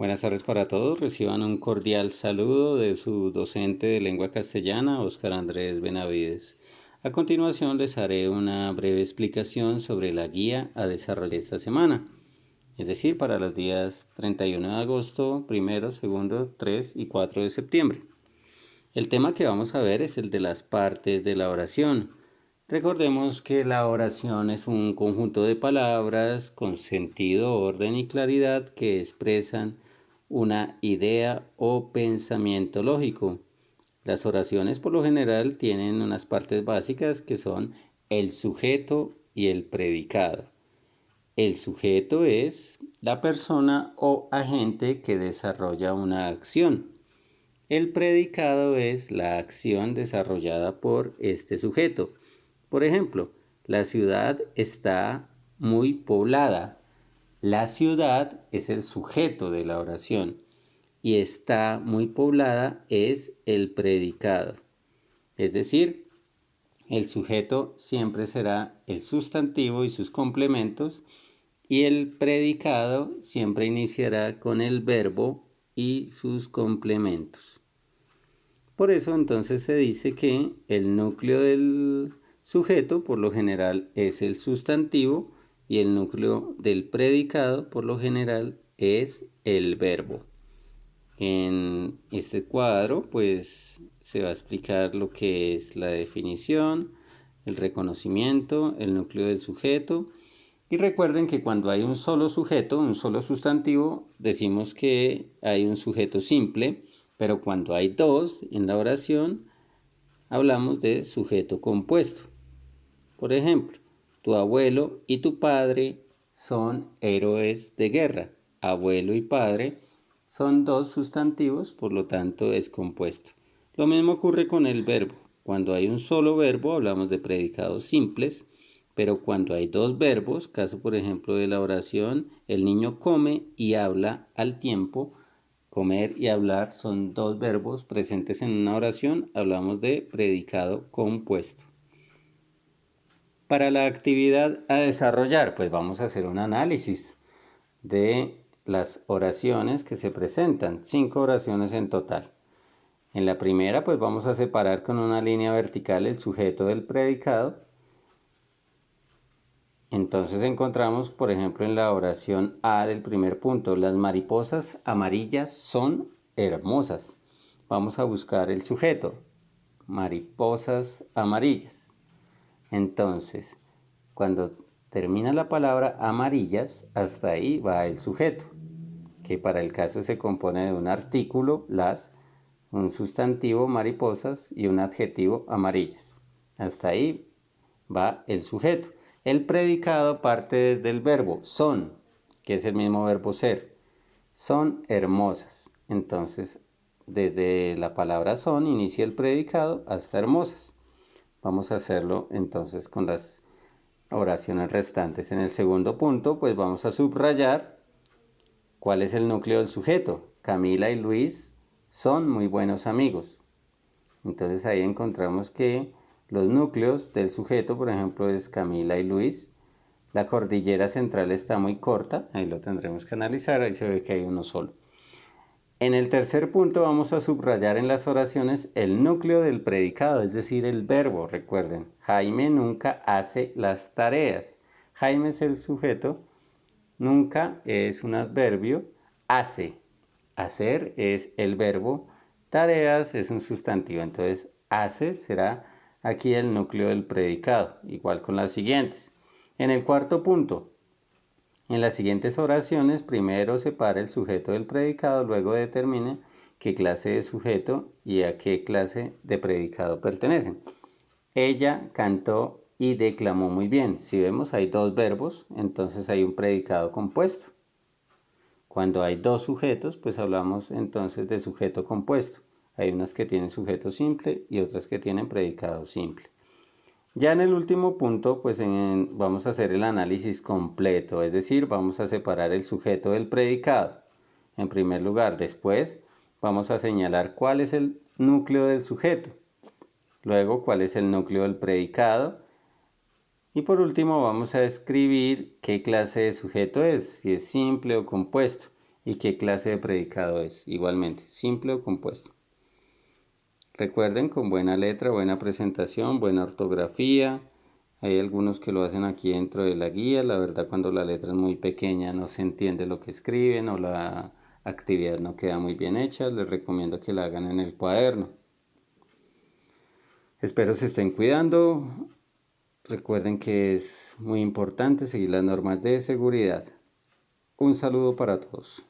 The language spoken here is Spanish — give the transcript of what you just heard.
Buenas tardes para todos. Reciban un cordial saludo de su docente de lengua castellana, Óscar Andrés Benavides. A continuación les haré una breve explicación sobre la guía a desarrollar esta semana, es decir, para los días 31 de agosto, 1, 2, 3 y 4 de septiembre. El tema que vamos a ver es el de las partes de la oración. Recordemos que la oración es un conjunto de palabras con sentido, orden y claridad que expresan una idea o pensamiento lógico. Las oraciones por lo general tienen unas partes básicas que son el sujeto y el predicado. El sujeto es la persona o agente que desarrolla una acción. El predicado es la acción desarrollada por este sujeto. Por ejemplo, la ciudad está muy poblada. La ciudad es el sujeto de la oración y está muy poblada es el predicado. Es decir, el sujeto siempre será el sustantivo y sus complementos y el predicado siempre iniciará con el verbo y sus complementos. Por eso entonces se dice que el núcleo del sujeto por lo general es el sustantivo y el núcleo del predicado por lo general es el verbo. En este cuadro pues se va a explicar lo que es la definición, el reconocimiento, el núcleo del sujeto. Y recuerden que cuando hay un solo sujeto, un solo sustantivo, decimos que hay un sujeto simple, pero cuando hay dos en la oración, hablamos de sujeto compuesto. Por ejemplo, tu abuelo y tu padre son héroes de guerra. Abuelo y padre son dos sustantivos, por lo tanto es compuesto. Lo mismo ocurre con el verbo. Cuando hay un solo verbo, hablamos de predicados simples, pero cuando hay dos verbos, caso por ejemplo de la oración, el niño come y habla al tiempo. Comer y hablar son dos verbos presentes en una oración, hablamos de predicado compuesto. Para la actividad a desarrollar, pues vamos a hacer un análisis de las oraciones que se presentan, 5 oraciones en total. En la primera, pues vamos a separar con una línea vertical el sujeto del predicado. Entonces encontramos, por ejemplo, en la oración A del primer punto, las mariposas amarillas son hermosas. Vamos a buscar el sujeto, mariposas amarillas. Entonces, cuando termina la palabra amarillas, hasta ahí va el sujeto, que para el caso se compone de un artículo, las, un sustantivo, mariposas, y un adjetivo, amarillas. Hasta ahí va el sujeto. El predicado parte del verbo son, que es el mismo verbo ser. Son hermosas. Entonces, desde la palabra son inicia el predicado hasta hermosas. Vamos a hacerlo entonces con las oraciones restantes. En el segundo punto, pues vamos a subrayar cuál es el núcleo del sujeto. Camila y Luis son muy buenos amigos. Entonces ahí encontramos que los núcleos del sujeto, por ejemplo, es Camila y Luis. La cordillera central está muy corta, ahí lo tendremos que analizar, ahí se ve que hay uno solo. En el tercer punto vamos a subrayar en las oraciones el núcleo del predicado, es decir, el verbo. Recuerden, Jaime nunca hace las tareas. Jaime es el sujeto, nunca es un adverbio, hace. Hacer es el verbo, tareas es un sustantivo. Entonces, hace será aquí el núcleo del predicado, igual con las siguientes. En el cuarto punto, en las siguientes oraciones, primero separa el sujeto del predicado, luego determine qué clase de sujeto y a qué clase de predicado pertenecen. Ella cantó y declamó muy bien. Si vemos, hay dos verbos, entonces hay un predicado compuesto. Cuando hay dos sujetos, pues hablamos entonces de sujeto compuesto. Hay unas que tienen sujeto simple y otras que tienen predicado simple. Ya en el último punto, pues vamos a hacer el análisis completo, es decir, vamos a separar el sujeto del predicado. En primer lugar, después vamos a señalar cuál es el núcleo del sujeto. Luego, cuál es el núcleo del predicado. Y por último, vamos a escribir qué clase de sujeto es, si es simple o compuesto. y qué clase de predicado es. Igualmente, simple o compuesto. Recuerden, con buena letra, buena presentación, buena ortografía. Hay algunos que lo hacen aquí dentro de la guía. La verdad, cuando la letra es muy pequeña no se entiende lo que escriben o la actividad no queda muy bien hecha. Les recomiendo que la hagan en el cuaderno. Espero se estén cuidando. Recuerden que es muy importante seguir las normas de seguridad. Un saludo para todos.